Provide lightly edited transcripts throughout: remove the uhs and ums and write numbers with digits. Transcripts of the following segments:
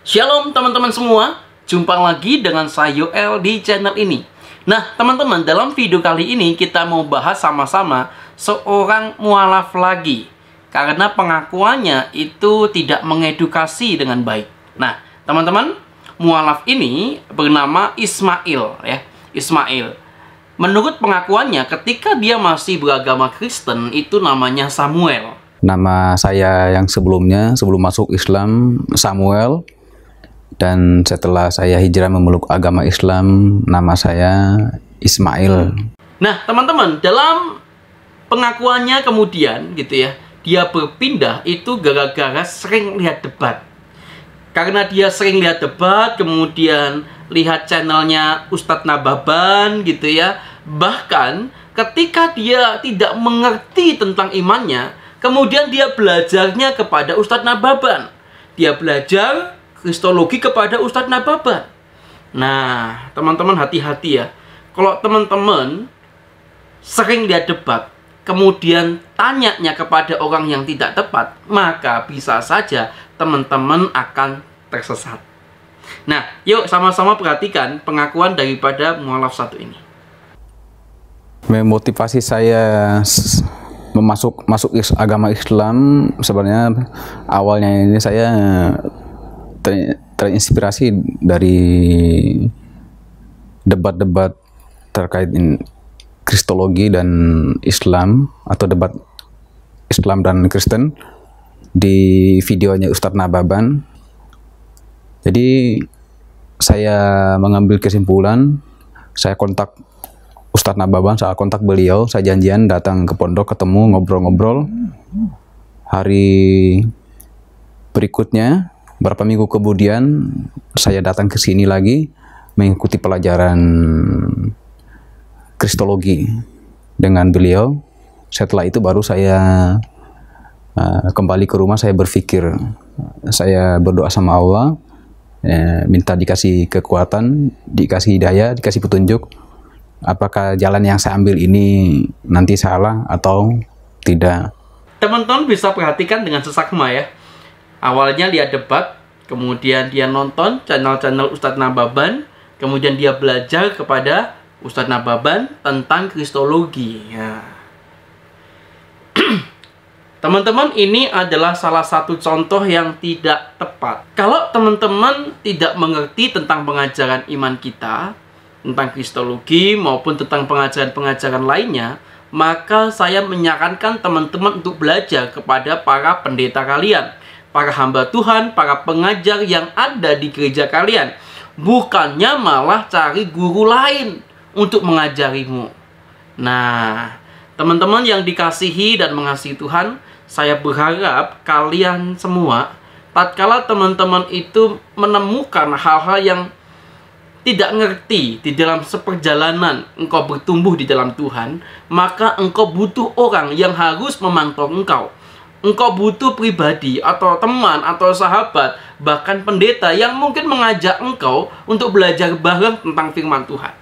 Shalom teman-teman semua, jumpa lagi dengan saya Yoel di channel ini. Nah teman-teman, dalam video kali ini kita mau bahas sama-sama seorang mualaf lagi, karena pengakuannya itu tidak mengedukasi dengan baik. Nah teman-teman, mualaf ini bernama Ismail ya, Ismail. Menurut pengakuannya, ketika dia masih beragama Kristen, itu namanya Samuel. Nama saya yang sebelumnya, sebelum masuk Islam, Samuel. Dan setelah saya hijrah memeluk agama Islam, nama saya Ismail. Nah, teman-teman, dalam pengakuannya kemudian gitu ya, dia berpindah itu gara-gara sering lihat debat. Karena dia sering lihat debat, kemudian lihat channelnya Ustadz Nababan gitu ya. Bahkan ketika dia tidak mengerti tentang imannya, kemudian dia belajarnya kepada Ustadz Nababan. Dia belajar Kristologi kepada Ustadz Nababan. Nah, teman-teman hati-hati ya. Kalau teman-teman sering lihat debat, kemudian tanyanya kepada orang yang tidak tepat, maka bisa saja teman-teman akan tersesat. Nah, yuk sama-sama perhatikan pengakuan daripada mualaf satu ini. Memotivasi saya masuk agama Islam, sebenarnya awalnya ini saya terinspirasi dari debat-debat terkait Kristologi dan Islam, atau debat Islam dan Kristen di videonya Ustadz Nababan. Jadi saya mengambil kesimpulan, saya kontak Ustadz Nababan, saya kontak beliau, saya janjian datang ke pondok, ketemu, ngobrol-ngobrol. Hari berikutnya, berapa minggu kemudian, saya datang ke sini lagi mengikuti pelajaran Kristologi dengan beliau. Setelah itu baru saya kembali ke rumah, saya berpikir, saya berdoa sama Allah, minta dikasih kekuatan, dikasih hidayah, dikasih petunjuk, apakah jalan yang saya ambil ini nanti salah atau tidak. Teman-teman bisa perhatikan dengan seksama ya. Awalnya lihat debat, kemudian dia nonton channel-channel Ustadz Nababan, kemudian dia belajar kepada Ustadz Nababan tentang Kristologi. Ya. Teman-teman, ini adalah salah satu contoh yang tidak tepat. Kalau teman-teman tidak mengerti tentang pengajaran iman kita, tentang Kristologi maupun tentang pengajaran-pengajaran lainnya, maka saya menyarankan teman-teman untuk belajar kepada para pendeta kalian, para hamba Tuhan, para pengajar yang ada di gereja kalian. Bukannya malah cari guru lain untuk mengajarimu. Nah, teman-teman yang dikasihi dan mengasihi Tuhan, saya berharap kalian semua, tatkala teman-teman itu menemukan hal-hal yang tidak ngerti di dalam seperjalanan engkau bertumbuh di dalam Tuhan, maka engkau butuh orang yang harus memantau engkau. Engkau butuh pribadi atau teman atau sahabat, bahkan pendeta yang mungkin mengajak engkau untuk belajar bareng tentang firman Tuhan.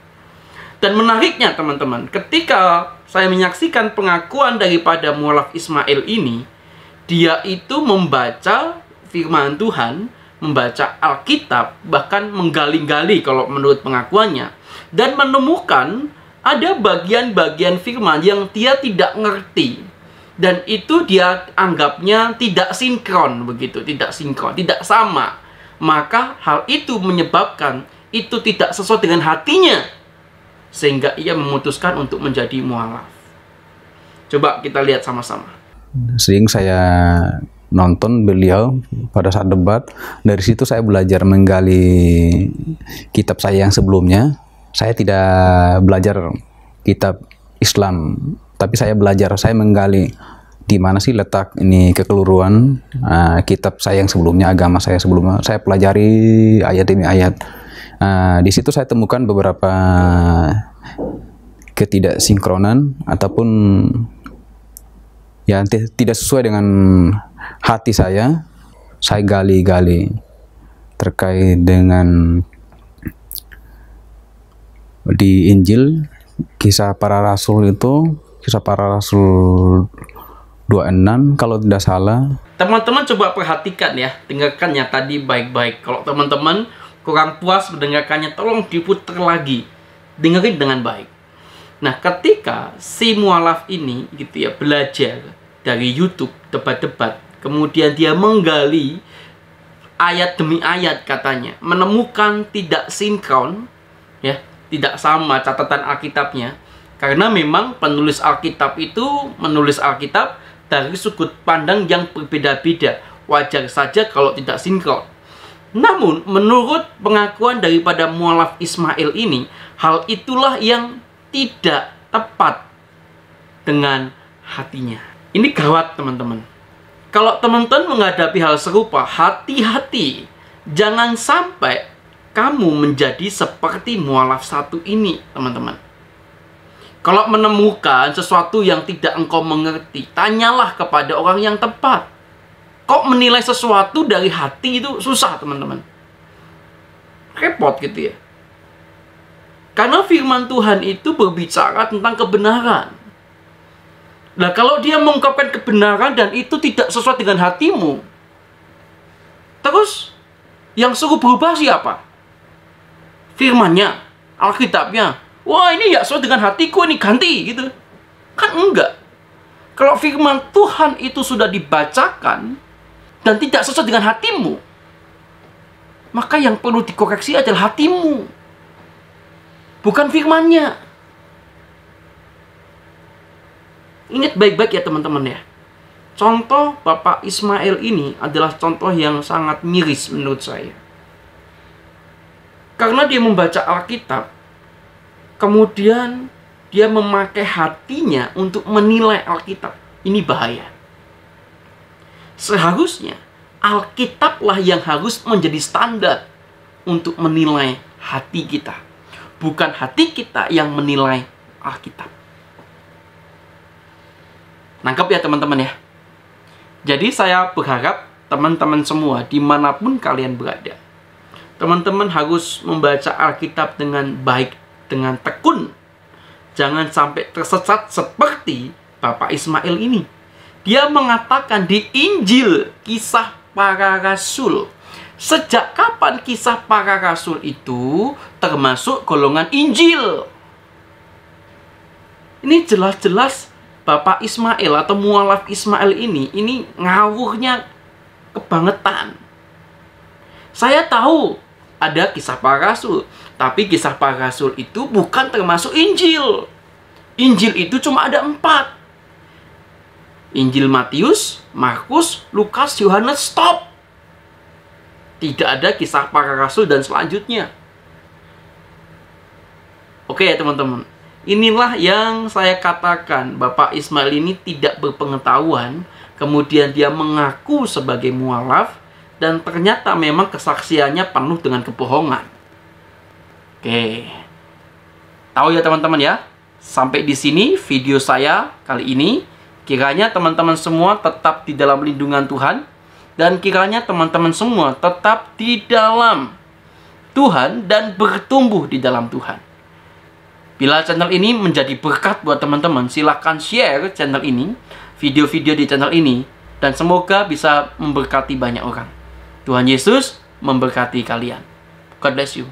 Dan menariknya teman-teman, ketika saya menyaksikan pengakuan daripada mualaf Ismail ini, dia itu membaca firman Tuhan, membaca Alkitab, bahkan menggali-gali kalau menurut pengakuannya, dan menemukan ada bagian-bagian firman yang dia tidak ngerti. Dan itu dia anggapnya tidak sinkron begitu, tidak sinkron, tidak sama. Maka hal itu menyebabkan itu tidak sesuai dengan hatinya, sehingga ia memutuskan untuk menjadi mualaf. Coba kita lihat sama-sama. Sering saya nonton beliau pada saat debat, dari situ saya belajar menggali kitab saya yang sebelumnya. Saya tidak belajar kitab Islam, tapi saya belajar, saya menggali di mana sih letak ini kekeliruan kitab saya yang sebelumnya, agama saya sebelumnya. Saya pelajari ayat demi ayat. Di situ saya temukan beberapa ketidaksinkronan ataupun yang tidak sesuai dengan hati saya. Saya gali-gali terkait dengan di Injil, kisah para rasul itu, kisah para rasul 26 kalau tidak salah. Teman-teman coba perhatikan ya, dengarkannya tadi baik-baik. Kalau teman-teman kurang puas mendengarkannya, tolong diputar lagi. Dengerin dengan baik. Nah, ketika si mualaf ini gitu ya belajar dari YouTube debat-debat, kemudian dia menggali ayat demi ayat katanya, menemukan tidak sinkron ya, tidak sama catatan Alkitabnya. Karena memang penulis Alkitab itu menulis Alkitab dari sudut pandang yang berbeda-beda. Wajar saja kalau tidak sinkron. Namun, menurut pengakuan daripada mualaf Ismail ini, hal itulah yang tidak tepat dengan hatinya. Ini gawat, teman-teman. Kalau teman-teman menghadapi hal serupa, hati-hati. Jangan sampai kamu menjadi seperti mualaf satu ini, teman-teman. Kalau menemukan sesuatu yang tidak engkau mengerti, tanyalah kepada orang yang tepat. Kok menilai sesuatu dari hati itu susah, teman-teman. Repot gitu ya. Karena firman Tuhan itu berbicara tentang kebenaran. Nah, kalau dia mengungkapkan kebenaran dan itu tidak sesuai dengan hatimu, terus yang suruh berubah siapa? Firmannya, Alkitabnya. Wah, ini ya sesuai dengan hatiku, ini ganti gitu. Kan enggak. Kalau firman Tuhan itu sudah dibacakan dan tidak sesuai dengan hatimu, maka yang perlu dikoreksi adalah hatimu, bukan firmannya. Ingat baik-baik ya teman-teman ya. Contoh Bapak Ismail ini adalah contoh yang sangat miris menurut saya. Karena dia membaca Alkitab, kemudian dia memakai hatinya untuk menilai Alkitab. Ini bahaya. Seharusnya Alkitablah yang harus menjadi standar untuk menilai hati kita, bukan hati kita yang menilai Alkitab. Nangkep ya teman-teman ya. Jadi saya berharap teman-teman semua dimanapun kalian berada, teman-teman harus membaca Alkitab dengan baik, dengan tekun. Jangan sampai tersesat seperti Bapak Ismail ini. Dia mengatakan di Injil Kisah Para Rasul. Sejak kapan Kisah Para Rasul itu termasuk golongan Injil? Ini jelas-jelas Bapak Ismail atau mualaf Ismail ini ngawurnya kebangetan. Saya tahu ada Kisah Para Rasul, tapi Kisah Para Rasul itu bukan termasuk Injil. Injil itu cuma ada 4. Injil Matius, Markus, Lukas, Yohanes, stop. Tidak ada Kisah Para Rasul dan selanjutnya. Oke ya teman-teman. Inilah yang saya katakan, Bapak Ismail ini tidak berpengetahuan, kemudian dia mengaku sebagai mualaf, dan ternyata memang kesaksiannya penuh dengan kebohongan. Oke. Tahu ya teman-teman ya? Sampai di sini video saya kali ini. Kiranya teman-teman semua tetap di dalam lindungan Tuhan, dan kiranya teman-teman semua tetap di dalam Tuhan dan bertumbuh di dalam Tuhan. Bila channel ini menjadi berkat buat teman-teman, silahkan share channel ini, video-video di channel ini, dan semoga bisa memberkati banyak orang. Tuhan Yesus memberkati kalian. God bless you.